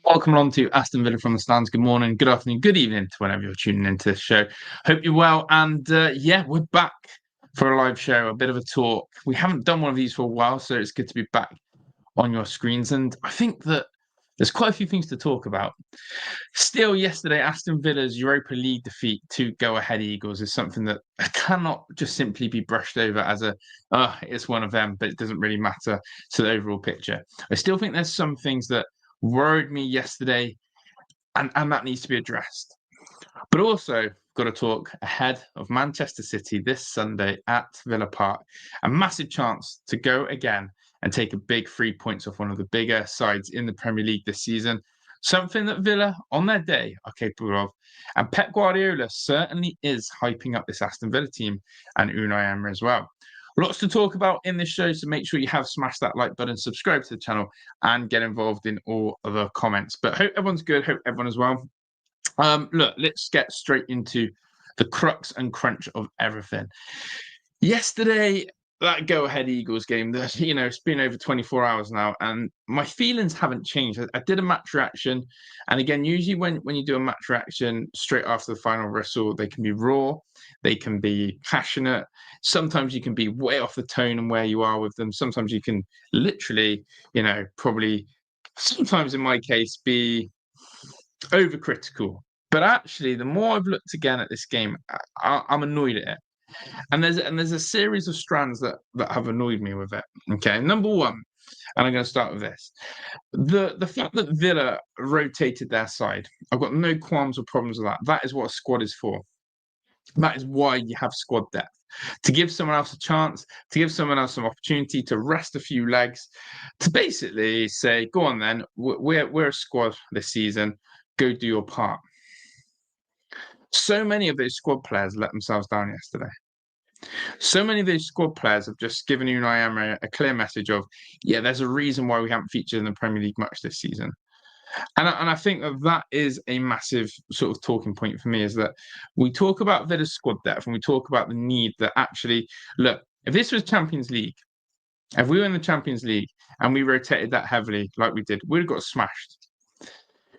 Welcome along to Aston Villa from the stands. Good morning, good afternoon, good evening to whenever you're tuning into this show. Hope you're well. And we're back for a live show, a bit of a talk. We haven't done one of these for a while, so it's good to be back on your screens. And I think that there's quite a few things to talk about. Still, yesterday, Aston Villa's Europa League defeat to go-ahead Eagles is something that cannot just simply be brushed over as it's one of them, but it doesn't really matter to the overall picture. I still think there's some things that worried me yesterday, and that needs to be addressed. But also, got to talk ahead of Manchester City this Sunday at Villa Park. A massive chance to go again and take a big 3 points off one of the bigger sides in the Premier League this season. Something that Villa, on their day, are capable of. And Pep Guardiola certainly is hyping up this Aston Villa team and Unai Emery as well. Lots to talk about in this show, so make sure you have smashed that like button, subscribe to the channel, and get involved in all of the comments. But hope everyone's good, hope everyone is well. Look, let's get straight into the crux and crunch of everything. Yesterday, that go-ahead Eagles game, it's been over 24 hours now, and my feelings haven't changed. I did a match reaction, and again, usually when you do a match reaction straight after the final whistle, they can be raw, they can be passionate. Sometimes you can be way off the tone and where you are with them. Sometimes you can literally, probably, sometimes in my case, be overcritical. But actually, the more I've looked again at this game, I'm annoyed at it. And there's a series of strands that have annoyed me with it. Okay, number one, and I'm going to start with this: the fact that Villa rotated their side. I've got no qualms or problems with that. That is what a squad is for. That is why you have squad depth, to give someone else a chance, to give someone else some opportunity to rest a few legs, to basically say, "Go on, then. We're a squad this season. Go do your part." So many of those squad players let themselves down yesterday. So many of those squad players have just given Unai Emery a clear message of, yeah, there's a reason why we haven't featured in the Premier League much this season. And I think that is a massive sort of talking point for me, is that we talk about Villa's squad depth and we talk about the need that actually, look, if this was Champions League, if we were in the Champions League and we rotated that heavily like we did, we'd have got smashed.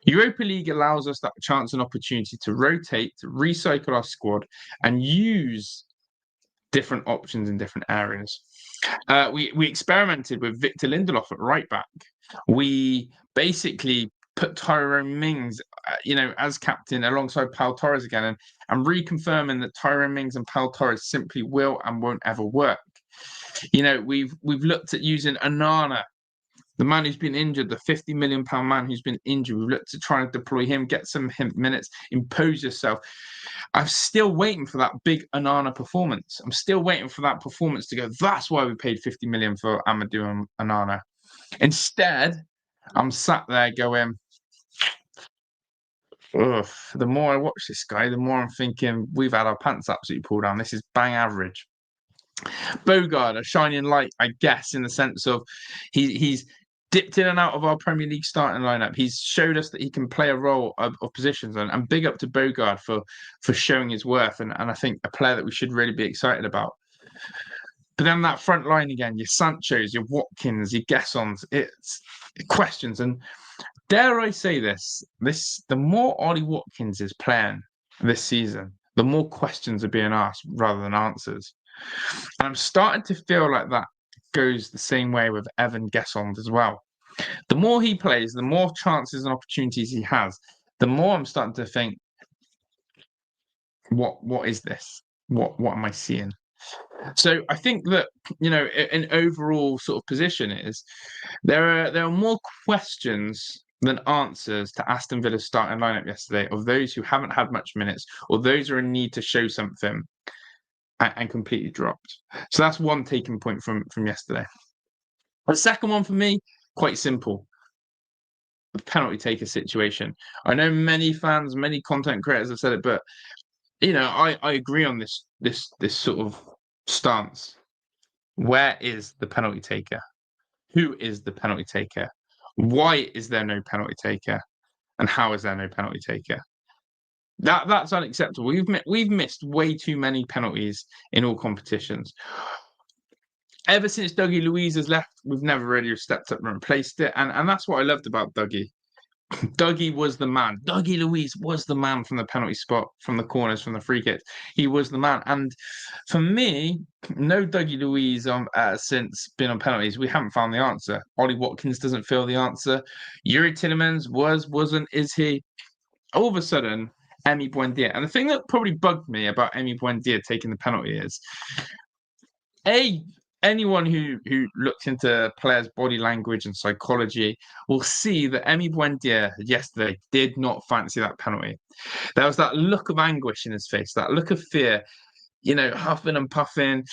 Europa League allows us that chance and opportunity to rotate, to recycle our squad, and use different options in different areas. We experimented with Victor Lindelof at right back. We basically put Tyrone Mings, as captain alongside Pau Torres again, and reconfirming that Tyrone Mings and Pau Torres simply will and won't ever work. We've looked at using Onana, the man who's been injured, the £50 million man who's been injured. We've looked to try and deploy him, get some minutes, impose yourself. I'm still waiting for that big Onana performance. I'm still waiting for that performance to go, that's why we paid 50 million for Amadou and Onana. Instead, I'm sat there going, ugh, the more I watch this guy, the more I'm thinking we've had our pants absolutely pulled down. This is bang average. Bogard, a shining light, I guess, in the sense of he's dipped in and out of our Premier League starting lineup. He's showed us that he can play a role of positions, and big up to Bogard for showing his worth, and I think a player that we should really be excited about. But then that front line again, your Sanchos, your Watkins, your Gessons, it's questions. And dare I say this, the more Ollie Watkins is playing this season, the more questions are being asked rather than answers. And I'm starting to feel like that goes the same way with Evan Gessons as well. The more he plays, the more chances and opportunities he has, the more I'm starting to think, what is this? What am I seeing? So I think that, an overall sort of position is there are more questions than answers to Aston Villa's starting lineup yesterday, of those who haven't had much minutes or those who are in need to show something and completely dropped. So that's one taking point from yesterday. The second one for me, quite simple. The penalty taker situation. I know many fans, many content creators have said it, but I agree on this sort of stance. Where is the penalty taker? Who is the penalty taker? Why is there no penalty taker? And how is there no penalty taker? That's unacceptable. We've missed way too many penalties in all competitions. Ever since Dougie Luiz has left, we've never really stepped up and replaced it. And that's what I loved about Dougie. Dougie was the man. Dougie Luiz was the man from the penalty spot, from the corners, from the free kicks. He was the man. And for me, no Dougie Luiz since been on penalties. We haven't found the answer. Ollie Watkins doesn't feel the answer. Yuri Tillemans wasn't, is he? All of a sudden, Emi Buendia. And the thing that probably bugged me about Emi Buendia taking the penalty is, anyone who looked into players' body language and psychology will see that Emi Buendia yesterday did not fancy that penalty. There was that look of anguish in his face, that look of fear, huffing and puffing,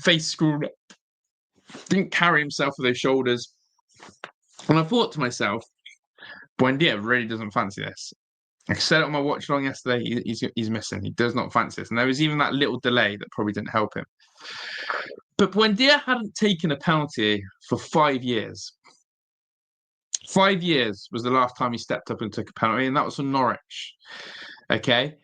face screwed up, didn't carry himself with those shoulders. And I thought to myself, Buendia really doesn't fancy this. I said it on my watch along yesterday, he's missing. He does not fancy this. And there was even that little delay that probably didn't help him. But Buendia hadn't taken a penalty for 5 years. 5 years was the last time he stepped up and took a penalty, and that was from Norwich. Okay?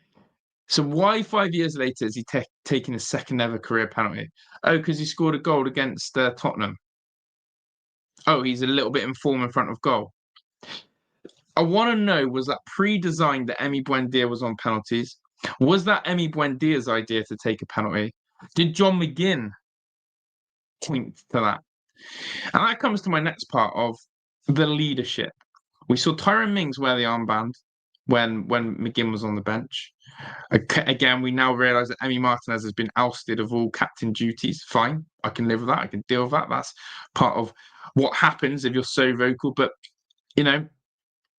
So why 5 years later is he taking his second ever career penalty? Oh, because he scored a goal against Tottenham. Oh, he's a little bit in form in front of goal. I want to know, was that pre-designed that Emi Buendia was on penalties? Was that Emi Buendia's idea to take a penalty? Did John McGinn point to that? And that comes to my next part of the leadership. We saw Tyrone Mings wear the armband when McGinn was on the bench. Again, we now realise that Emi Martinez has been ousted of all captain duties. Fine, I can live with that. I can deal with that. That's part of what happens if you're so vocal. But,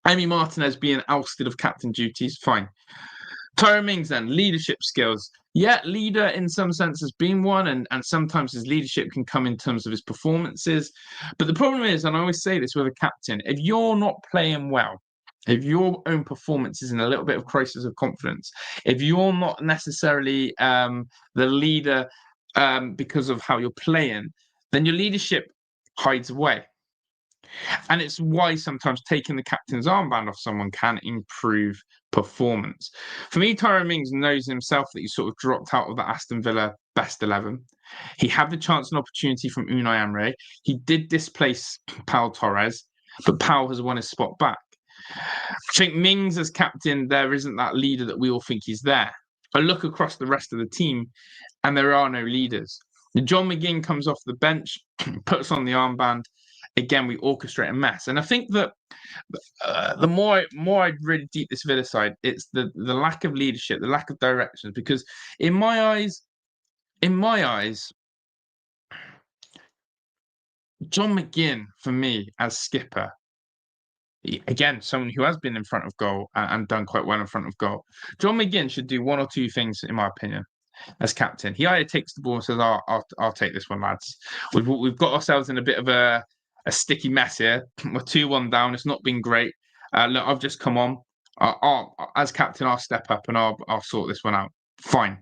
Emi Martinez being ousted of captain duties, fine. Tyrone Mings then, leadership skills. Yeah, leader in some sense has been one, and sometimes his leadership can come in terms of his performances. But the problem is, and I always say this with a captain, if you're not playing well, if your own performance is in a little bit of crisis of confidence, if you're not necessarily the leader because of how you're playing, then your leadership hides away. And it's why sometimes taking the captain's armband off someone can improve performance. For me, Tyrone Mings knows himself that he sort of dropped out of the Aston Villa best 11. He had the chance and opportunity from Unai Emery. He did displace Pau Torres, but Pau has won his spot back. I think Mings as captain, there isn't that leader that we all think he's there. I look across the rest of the team and there are no leaders. John McGinn comes off the bench, puts on the armband. Again, we orchestrate a mess. And I think that the more I really deep this Villa side, it's the lack of leadership, the lack of directions. Because in my eyes, John McGinn, for me, as skipper, again, someone who has been in front of goal and done quite well in front of goal. John McGinn should do one or two things, in my opinion, as captain. He either takes the ball and says, I'll take this one, lads. We've got ourselves in a bit of a sticky mess here. We're 2-1 down. It's not been great. Look, I've just come on. As captain, I'll step up and I'll sort this one out. Fine.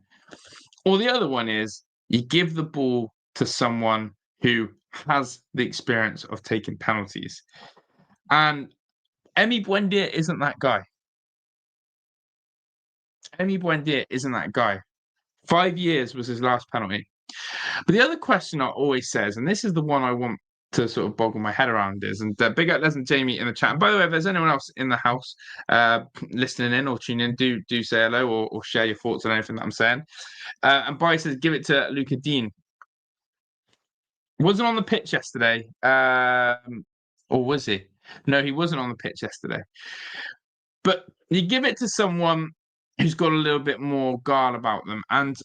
Or the other one is you give the ball to someone who has the experience of taking penalties. And Emi Buendia isn't that guy. Emi Buendia isn't that guy. 5 years was his last penalty. But the other question I always says, and this is the one I want to sort of boggle my head around is, and big up Les and Jamie in the chat. And by the way, if there's anyone else in the house listening in or tuning in, do say hello or share your thoughts on anything that I'm saying. And Barry says, give it to Luca Dean. Wasn't on the pitch yesterday. Or was he? No, he wasn't on the pitch yesterday. But you give it to someone who's got a little bit more guile about them. And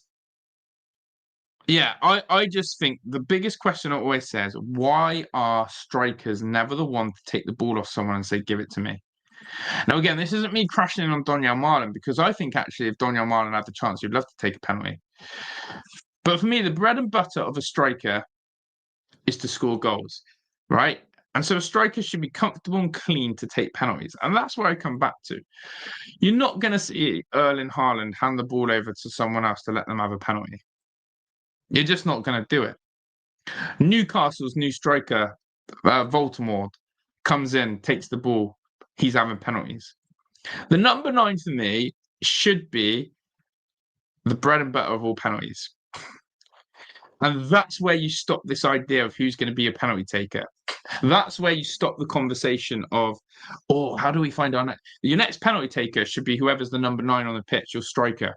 yeah, I just think the biggest question I always say is, why are strikers never the one to take the ball off someone and say, give it to me? Now, again, this isn't me crashing in on Donyell Marlin, because I think actually if Donyell Marlin had the chance, he'd love to take a penalty. But for me, the bread and butter of a striker is to score goals, right? And so a striker should be comfortable and clean to take penalties. And that's where I come back to. You're not going to see Erling Haaland hand the ball over to someone else to let them have a penalty. You're just not going to do it. Newcastle's new striker, Voldemort, comes in, takes the ball. He's having penalties. The number 9 for me should be the bread and butter of all penalties. And that's where you stop this idea of who's going to be a penalty taker. That's where you stop the conversation of, oh, how do we find our next? Your next penalty taker should be whoever's the number 9 on the pitch, your striker.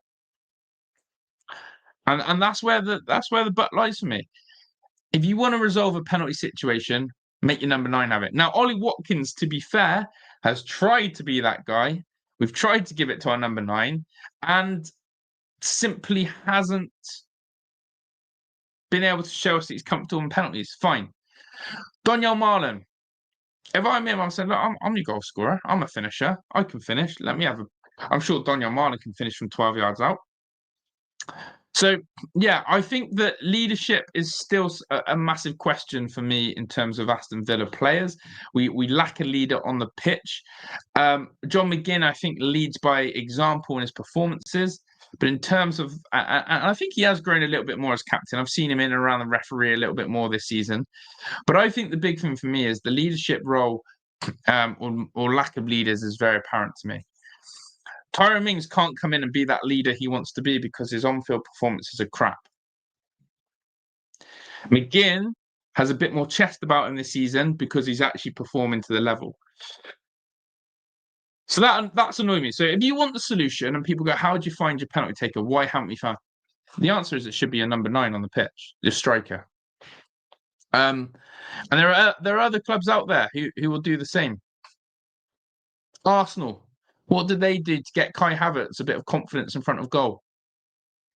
And that's where the butt lies for me. If you want to resolve a penalty situation, make your number 9 have it. Now, Ollie Watkins, to be fair, has tried to be that guy. We've tried to give it to our number 9 and simply hasn't been able to show us that he's comfortable in penalties. Fine. Donyell Marlon. If I'm him, I'm saying, look, I'm your goal scorer. I'm a finisher. I can finish. Let me have a. I'm sure Donyell Marlon can finish from 12 yards out. So, yeah, I think that leadership is still a massive question for me in terms of Aston Villa players. We lack a leader on the pitch. John McGinn, I think, leads by example in his performances. But in terms of, and I think he has grown a little bit more as captain. I've seen him in and around the referee a little bit more this season. But I think the big thing for me is the leadership role or lack of leaders is very apparent to me. Tyrone Mings can't come in and be that leader he wants to be because his on-field performances are crap. McGinn has a bit more chest about him this season because he's actually performing to the level. So that's annoying me. So if you want the solution and people go, how do you find your penalty taker? Why haven't we found? The answer is it should be a number 9 on the pitch, your striker. And there are other clubs out there who will do the same. Arsenal. What did they do to get Kai Havertz a bit of confidence in front of goal?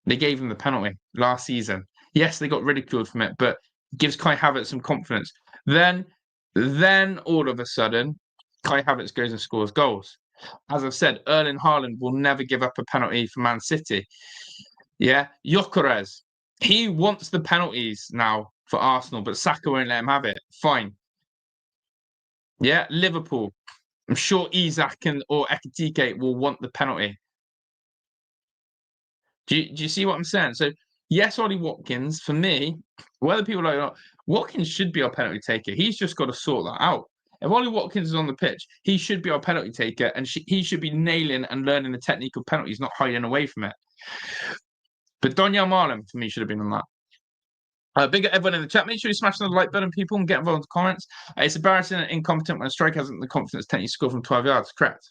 They gave him the penalty last season. Yes, they got ridiculed from it, but it gives Kai Havertz some confidence. Then all of a sudden, Kai Havertz goes and scores goals. As I've said, Erling Haaland will never give up a penalty for Man City. Yeah, Gyökeres, he wants the penalties now for Arsenal, but Saka won't let him have it. Fine. Yeah, Liverpool. I'm sure Isak or Ekitike will want the penalty. Do you see what I'm saying? So, yes, Ollie Watkins, for me, whether people like it or not, Watkins should be our penalty taker. He's just got to sort that out. If Ollie Watkins is on the pitch, he should be our penalty taker, and he should be nailing and learning the technique of penalties, not hiding away from it. But Donyell Marlon, for me, should have been on that. Big up everyone in the chat. Make sure you smash the like button, people, and get involved in the comments. It's embarrassing and incompetent when a striker hasn't the confidence to score from 12 yards. Correct.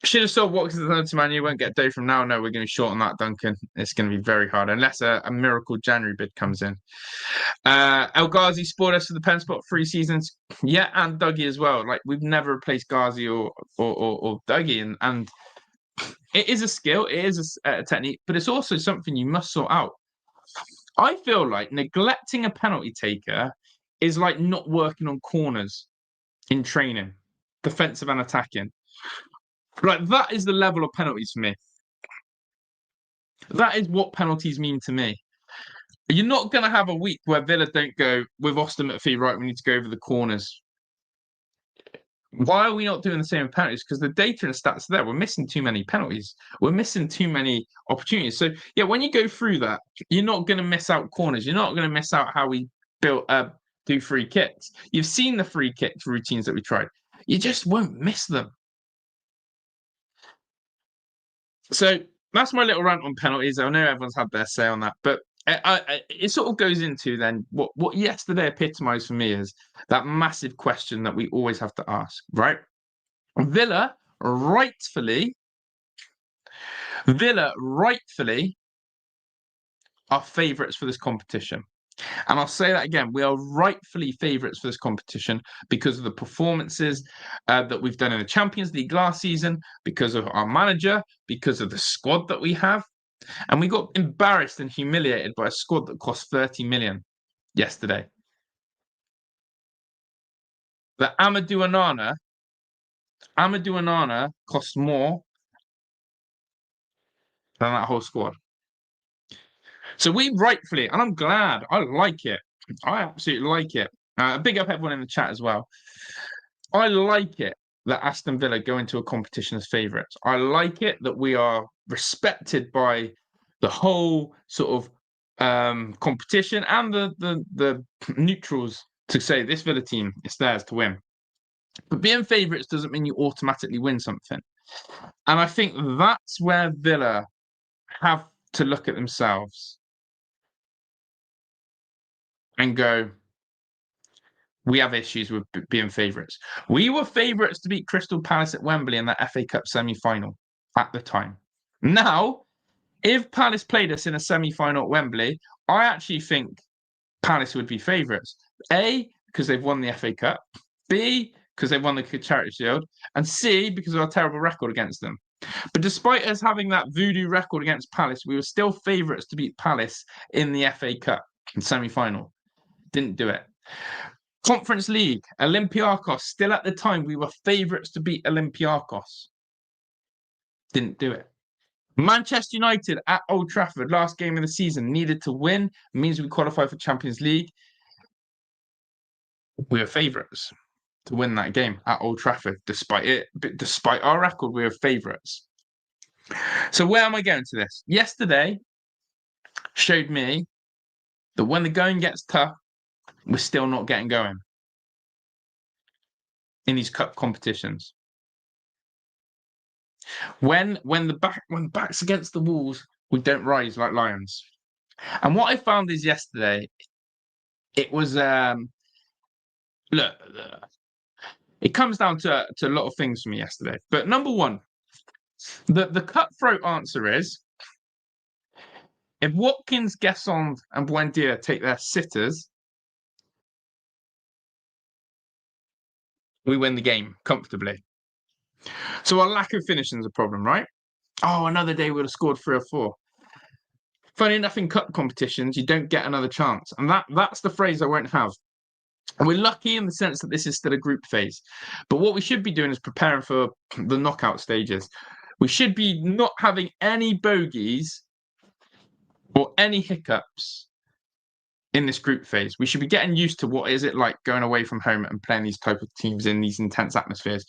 Should have sold Watkins to Man U. Won't get dough from now. No, we're going to be short on that, Duncan. It's going to be very hard unless a miracle January bid comes in. El Ghazi spoiled us for the pen spot 3 seasons. Yeah, and Dougie as well. Like, we've never replaced Ghazi or Dougie, and it is a skill, it is a technique, but it's also something you must sort out. I feel like neglecting a penalty taker is like not working on corners in training, defensive and attacking. Like, that is the level of penalties for me. That is what penalties mean to me. You're not going to have a week where Villa don't go with Austin McPhee, right, we need to go over the corners. Why are we not doing the same with penalties? Because the data and stats are there. We're missing too many penalties. We're missing too many opportunities. So, yeah, when you go through that, you're not going to miss out corners. You're not going to miss out how we do free kicks. You've seen the free kick routines that we tried. You just won't miss them. So that's my little rant on penalties. I know everyone's had their say on that, but it sort of goes into then what yesterday epitomised for me is that massive question that we always have to ask, right? Villa rightfully are favourites for this competition. And I'll say that again, we are rightfully favourites for this competition because of the performances that we've done in the Champions League last season, because of our manager, because of the squad that we have. And we got embarrassed and humiliated by a squad that cost 30 million yesterday. The Amadou Onana costs more than that whole squad. So we rightfully, and I'm glad, I like it. I absolutely like it. Big up everyone in the chat as well. I like it that Aston Villa go into a competition as favourites. I like it that we are respected by the whole sort of competition and the neutrals to say this Villa team is theirs to win. But being favourites doesn't mean you automatically win something. And I think that's where Villa have to look at themselves and go, we have issues with being favourites. We were favourites to beat Crystal Palace at Wembley in that FA Cup semi-final at the time. Now, if Palace played us in a semi-final at Wembley, I actually think Palace would be favourites. A, because they've won the FA Cup. B, because they've won the Charity Shield. And C, because of our terrible record against them. But despite us having that voodoo record against Palace, we were still favourites to beat Palace in the FA Cup semi-final. Didn't do it. Conference League, Olympiacos, still at the time, we were favourites to beat Olympiacos. Didn't do it. Manchester United at Old Trafford, last game of the season, needed to win, means we qualify for Champions League. We were favourites to win that game at Old Trafford, despite our record, we were favourites. So where am I going to this? Yesterday showed me that when the going gets tough, we're still not getting going in these cup competitions. When the back's against the walls, we don't rise like lions. And what I found is yesterday, it was look, it comes down to a lot of things for me yesterday. But number one, the cutthroat answer is, if Watkins, Gesson, and Buendia take their sitters, we win the game comfortably. So our lack of finishing is a problem, right? Oh, another day we would have scored 3 or 4. Funny enough, in cup competitions, you don't get another chance. And that's the phrase I won't have. And we're lucky in the sense that this is still a group phase. But what we should be doing is preparing for the knockout stages. We should be not having any bogeys or any hiccups in this group phase. We should be getting used to what is it like going away from home and playing these type of teams in these intense atmospheres.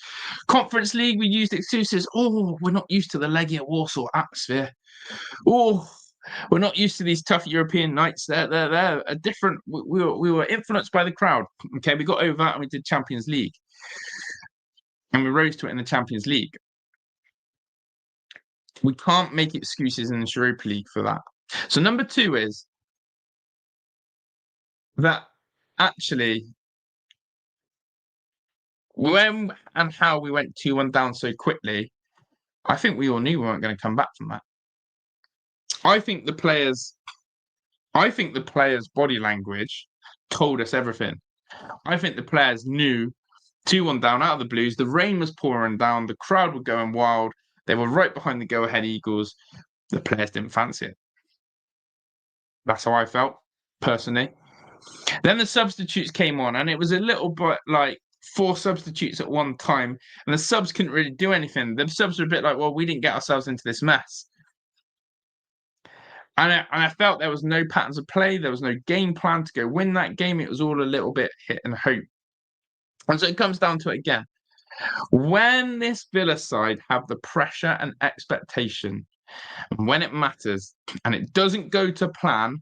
Conference League, we used excuses. Oh, we're not used to the Legia Warsaw atmosphere. Oh, we're not used to these tough European nights. They're a different. We were influenced by the crowd. Okay, we got over that and we did Champions League, and we rose to it in the Champions League. We can't make excuses in the Europa League for that. So number 2 is that actually, when and how we went 2-1 down so quickly, I think we all knew we weren't going to come back from that. I think the players' body language told us everything. I think the players knew 2-1 down out of the blues. The rain was pouring down. The crowd were going wild. They were right behind the go-ahead Eagles. The players didn't fancy it. That's how I felt, personally. Then the substitutes came on, and it was a little bit like 4 substitutes at one time, and the subs couldn't really do anything. The subs were a bit like, well, we didn't get ourselves into this mess. And I felt there was no patterns of play. There was no game plan to go win that game. It was all a little bit hit and hope. And so it comes down to it again. When this Villa side have the pressure and expectation, and when it matters, and it doesn't go to plan,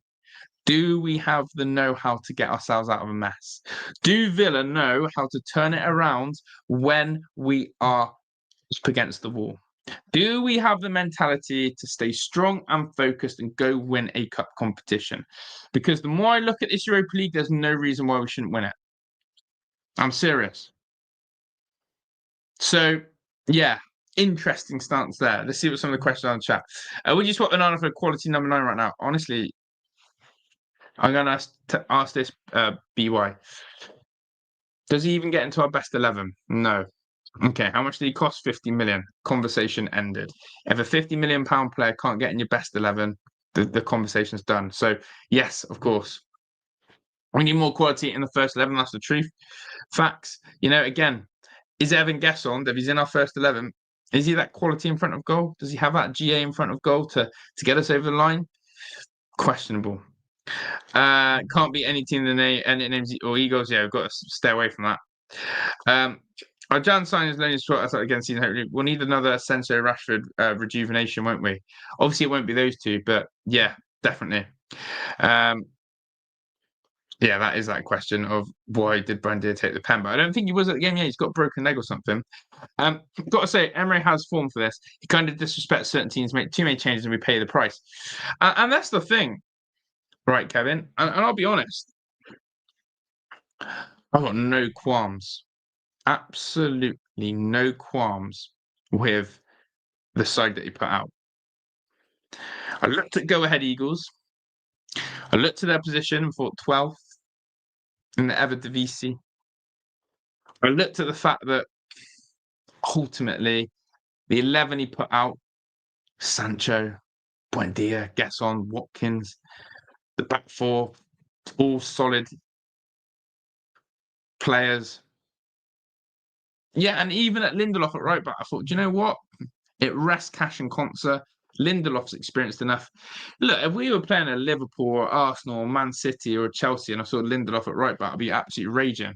do we have the know-how to get ourselves out of a mess? Do Villa know how to turn it around when we are up against the wall? Do we have the mentality to stay strong and focused and go win a cup competition? Because the more I look at this Europa League, there's no reason why we shouldn't win it. I'm serious. So, yeah, interesting stance there. Let's see what some of the questions are in the chat. Would you swap Banana for quality number 9 right now? Honestly, I'm going to ask this BY. Does he even get into our best 11? No. Okay, how much did he cost? 50 million. Conversation ended. If a 50 million pound player can't get in your best 11, the conversation's done. So, yes, of course. We need more quality in the first 11. That's the truth. Facts. You know, again, is Evan Gesson, if he's in our first 11, is he that quality in front of goal? Does he have that GA in front of goal to get us over the line? Questionable. Can't beat any team than names or Eagles. Yeah, we've got to stay away from that. Our Jan sign is only short against season. Hopefully, we'll need another Senso Rashford rejuvenation, won't we? Obviously, it won't be those two, but yeah, definitely. Yeah, that is that question of why did Brandir take the pen? But I don't think he was at the game. Yeah, he's got a broken leg or something. Got to say, Emery has form for this. He kind of disrespects certain teams, make too many changes, and we pay the price. And that's the thing, right, Kevin? And I'll be honest, I've got no qualms, absolutely no qualms with the side that he put out. I looked at Go Ahead Eagles. I looked at their position and thought 12th in the Eredivisie. I looked at the fact that ultimately the 11 he put out, Sancho, Buendia, Gesson, Watkins, the back four, all solid players. Yeah, and even at Lindelof at right back, I thought, do you know what? It rests Cash and Konsa. Lindelof's experienced enough. Look, if we were playing a Liverpool or Arsenal or Man City or Chelsea and I saw Lindelof at right back, I'd be absolutely raging.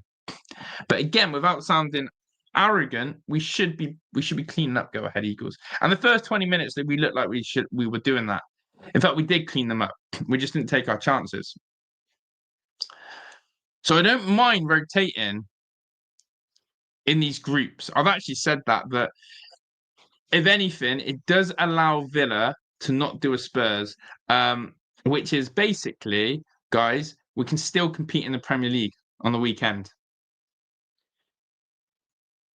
But again, without sounding arrogant, we should be cleaning up Go Ahead Eagles. And the first 20 minutes that we looked like we were doing that. In fact, we did clean them up. We just didn't take our chances. So I don't mind rotating in these groups. I've actually said that if anything, it does allow Villa to not do a Spurs, which is basically, guys, we can still compete in the Premier League on the weekend.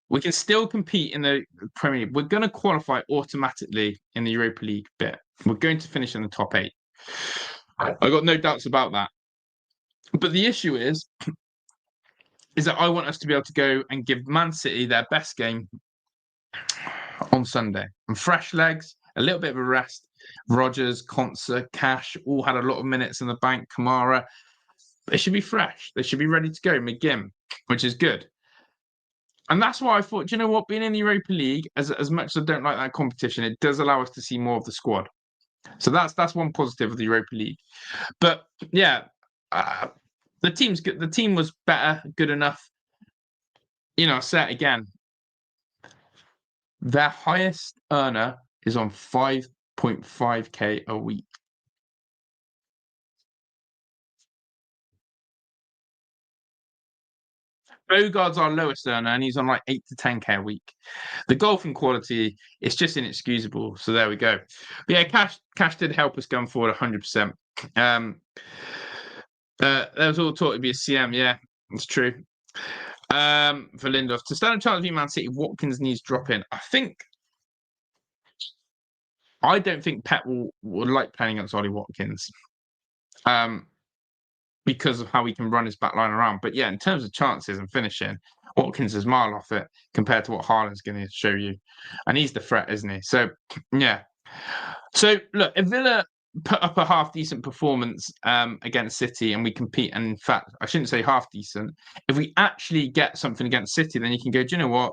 We can still compete in the Premier League. We're going to qualify automatically in the Europa League bit. We're going to finish in the top 8. I've got no doubts about that. But the issue is that I want us to be able to go and give Man City their best game on Sunday. And fresh legs, a little bit of a rest. Rodgers, Konsa, Cash all had a lot of minutes in the bank. Kamara, they should be fresh. They should be ready to go. McGinn, which is good. And that's why I thought, you know what, being in the Europa League, as much as I don't like that competition, it does allow us to see more of the squad. So that's one positive of the Europa League. But yeah, the team's good. The team was better, good enough. I'll say it again. Their highest earner is on 5.5k a week. Bogart's our lowest earner, and he's on like 8 to 10k a week. The golfing quality is just inexcusable. So there we go. But yeah, Cash did help us going forward 100%. There was all talk to be a CM. Yeah, it's true. For Lindelof to stand a chance of Man City, Watkins needs drop in. I don't think Pep will like playing against Ollie Watkins. Because of how he can run his back line around. But yeah, in terms of chances and finishing, Watkins is a mile off it compared to what Haaland's going to show you. And he's the threat, isn't he? So, yeah. So, look, if Villa put up a half-decent performance against City and we compete, and in fact, I shouldn't say half-decent, if we actually get something against City, then you can go, do you know what?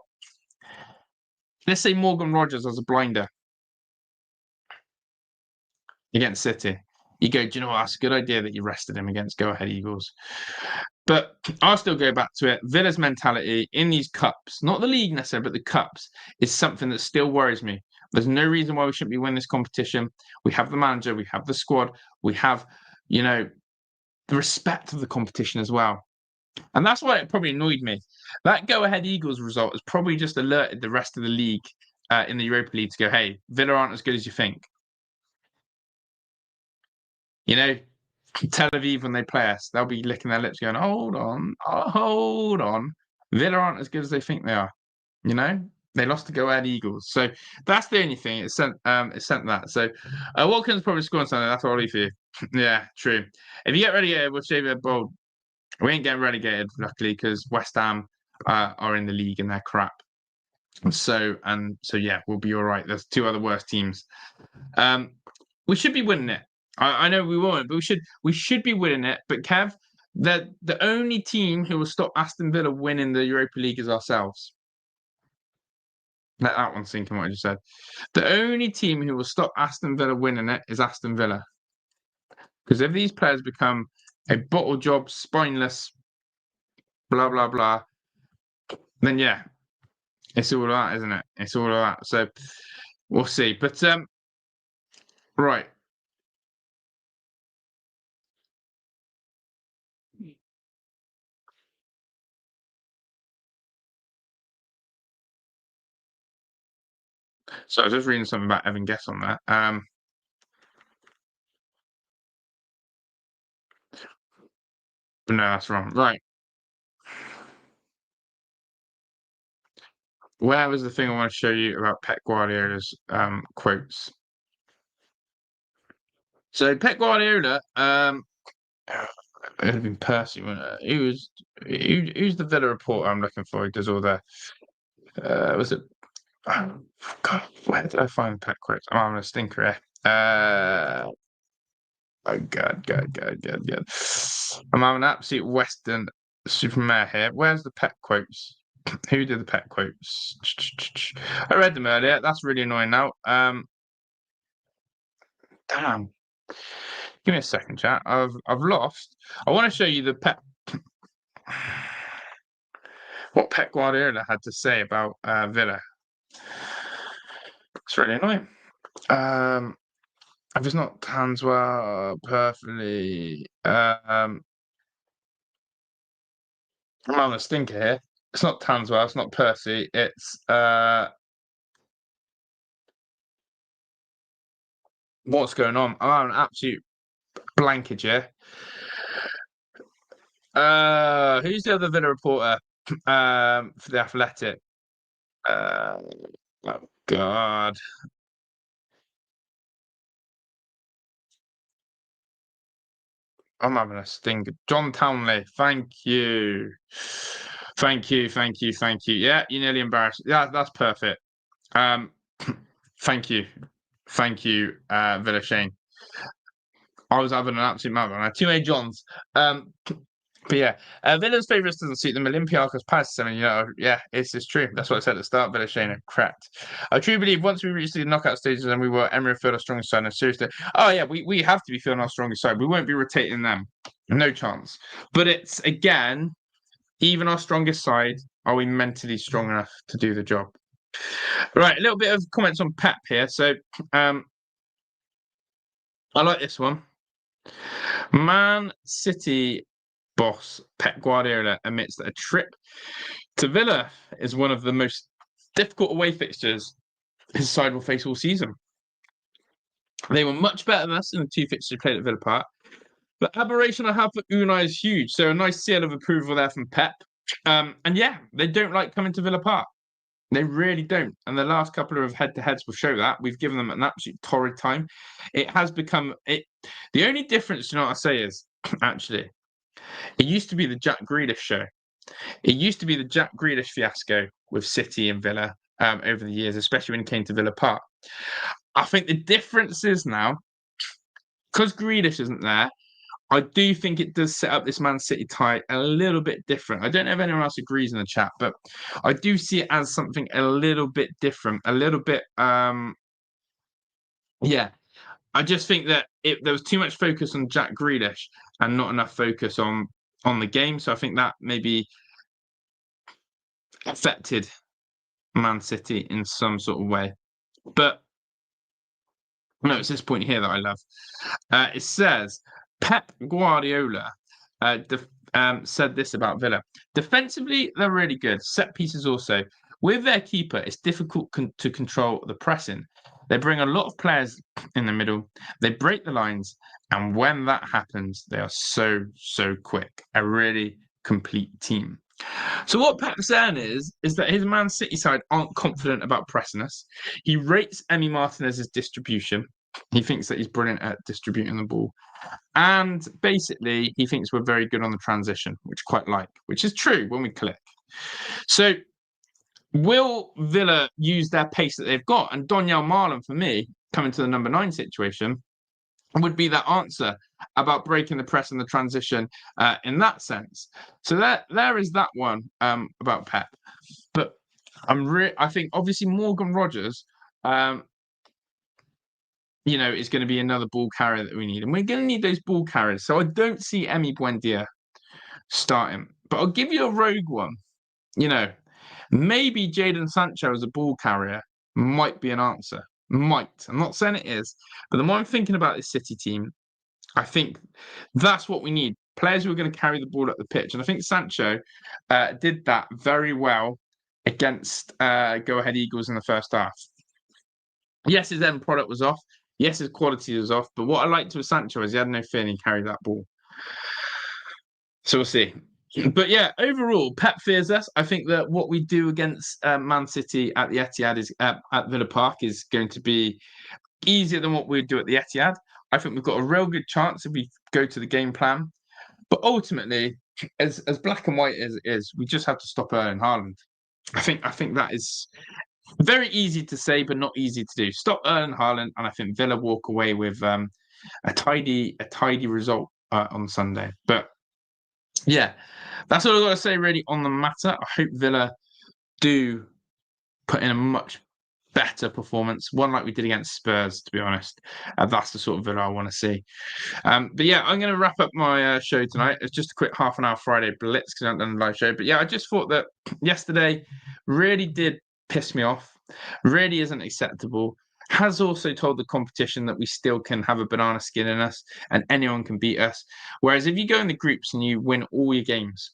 Let's say Morgan Rodgers as a blinder against City. You go, do you know what? That's a good idea that you rested him against Go Ahead Eagles. But I'll still go back to it. Villa's mentality in these cups, not the league necessarily, but the cups, is something that still worries me. There's no reason why we shouldn't be winning this competition. We have the manager, we have the squad, we have, the respect of the competition as well. And that's why it probably annoyed me. That Go Ahead Eagles result has probably just alerted the rest of the league in the Europa League to go, hey, Villa aren't as good as you think. Tel Aviv, when they play us, they'll be licking their lips going, hold on, hold on. Villa aren't as good as they think they are. They lost to Go Ahead Eagles. So that's the only thing. It sent that. So Watkins probably scoring something. That's all for you. Yeah, true. If you get relegated, we'll shave it bold. We ain't getting relegated, luckily, because West Ham are in the league and they're crap. So yeah, we'll be all right. There's 2 other worst teams. We should be winning it. I know we won't, but we should be winning it. But Kev, the only team who will stop Aston Villa winning the Europa League is ourselves. Let that one sink in what I just said. The only team who will stop Aston Villa winning it is Aston Villa. Because if these players become a bottle job, spineless, blah blah blah, then yeah, it's all of that, isn't it? It's all of that. So we'll see. But right. So I was just reading something about Evan Guess on that. But no, that's wrong. Right. Where was the thing I want to show you about Pep Guardiola's quotes? So Pep Guardiola, it'd have been Percy, wouldn't it? Who's the Villa reporter I'm looking for? He does all the was it oh, God, where did I find Pep quotes? I'm having a stinker here. Oh God. I'm having an absolute Western supermare here. Where's the Pep quotes? Who did the Pep quotes? I read them earlier. That's really annoying now. Damn. Give me a second, chat. I've lost. I want to show you the Pep what Pep Guardiola had to say about Villa. It's really annoying. If it's not Tanswell perfectly, I'm having a stinker here. It's not Tanswell. It's not Percy. It's what's going on? I'm having an absolute blankage here. Who's the other Villa reporter for the Athletic? Oh God. I'm having a stinker. John Townley, thank you. Thank you. Yeah, you nearly embarrassed. Yeah, that's perfect. Thank you. Villa Shane. I was having an absolute meltdown. I had too many Johns. But yeah, Villa's favourites doesn't suit them. Olympiacos past 7, yeah, it's true. That's what I said at the start. Villa Shane are correct. I truly believe once we reach the knockout stages and we were Emery filled our strongest side. And seriously, oh yeah, we have to be feeling our strongest side. We won't be rotating them. No chance. But it's again, even our strongest side, are we mentally strong enough to do the job? Right, a little bit of comments on Pep here. So I like this one. Man City boss Pep Guardiola admits that a trip to Villa is one of the most difficult away fixtures his side will face all season. They were much better than us in the two fixtures played at Villa Park. The aberration I have for Unai is huge, so a nice seal of approval there from Pep. And yeah, they don't like coming to Villa Park. They really don't. And the last couple of head-to-heads will show that. We've given them an absolute torrid time. It has become it. The only difference, you know what I say, is actually it used to be the Jack Grealish show. It used to be the Jack Grealish fiasco with City and Villa over the years, especially when it came to Villa Park. I think the difference is now, because Grealish isn't there, I do think it does set up this Man City tie a little bit different. I don't know if anyone else agrees in the chat, but I do see it as something a little bit different, a little bit, yeah. I just think that there was too much focus on Jack Grealish and not enough focus on the game. So I think that maybe affected Man City in some sort of way. But no, it's this point here that I love. It says Pep Guardiola said this about Villa. Defensively, they're really good. Set pieces also. With their keeper, it's difficult to control the pressing. They bring a lot of players in the middle. They break the lines. And when that happens, they are so quick. A really complete team. So what Pep's saying is that his Man City side aren't confident about pressing us. He rates Emi Martinez's distribution. He thinks that he's brilliant at distributing the ball. And basically, he thinks we're very good on the transition, which I quite like, which is true when we click. So will Villa use their pace that they've got? And Donyell Marlon, for me, coming to the number 9 situation, would be that answer about breaking the press and the transition in that sense. So there is that one about Pep. But I think obviously Morgan Rogers, is going to be another ball carrier that we need, and we're going to need those ball carriers. So I don't see Emi Buendia starting, but I'll give you a rogue one. Maybe Jadon Sancho as a ball carrier might be an answer. Might. I'm not saying it is, but the more I'm thinking about this City team, I think that's what we need. Players who are going to carry the ball up the pitch. And I think Sancho did that very well against Go Ahead Eagles in the first half. Yes, his end product was off. Yes, his quality was off. But what I liked with Sancho is he had no fear and he carried that ball. So we'll see. But yeah, overall, Pep fears us. I think that what we do against Man City at the Etihad is at Villa Park is going to be easier than what we do at the Etihad. I think we've got a real good chance if we go to the game plan. But ultimately, as black and white as it is, we just have to stop Erling Haaland. I think that is very easy to say, but not easy to do. Stop Erling Haaland, and I think Villa walk away with a tidy result on Sunday. But yeah, that's all I've got to say really on the matter. I hope Villa do put in a much better performance, one like we did against Spurs, to be honest. That's the sort of Villa I want to see. But yeah, I'm going to wrap up my show tonight. It's just a quick half an hour Friday blitz because I haven't done a live show. But yeah, I just thought that yesterday really did piss me off. Really isn't acceptable. Has also told the competition that we still can have a banana skin in us and anyone can beat us. Whereas if you go in the groups and you win all your games,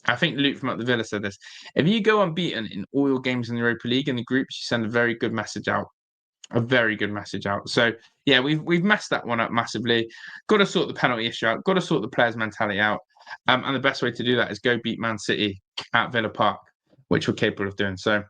I think Luke from Up the Villa said this. If you go unbeaten in all your games in the Europa League in the groups, you send a very good message out. A very good message out. So yeah, we've messed that one up massively. Got to sort the penalty issue out. Got to sort the players' mentality out. And the best way to do that is go beat Man City at Villa Park, which we're capable of doing. So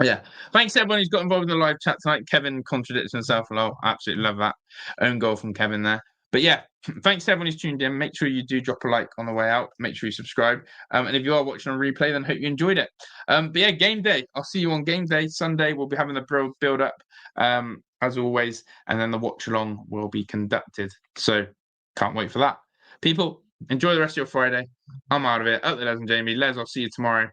yeah, thanks to everyone who's got involved in the live chat tonight. Kevin contradicts himself a lot. Absolutely love that own goal from Kevin there. But yeah, thanks to everyone who's tuned in. Make sure you do drop a like on the way out. Make sure you subscribe. And if you are watching on replay, then hope you enjoyed it. But yeah, game day. I'll see you on game day Sunday. We'll be having the build up as always, and then the watch along will be conducted. So can't wait for that. People, enjoy the rest of your Friday. I'm out of it. Up to Les and Jamie. Les, I'll see you tomorrow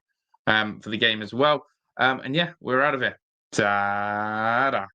for the game as well. And yeah, we're out of here. Ta-da.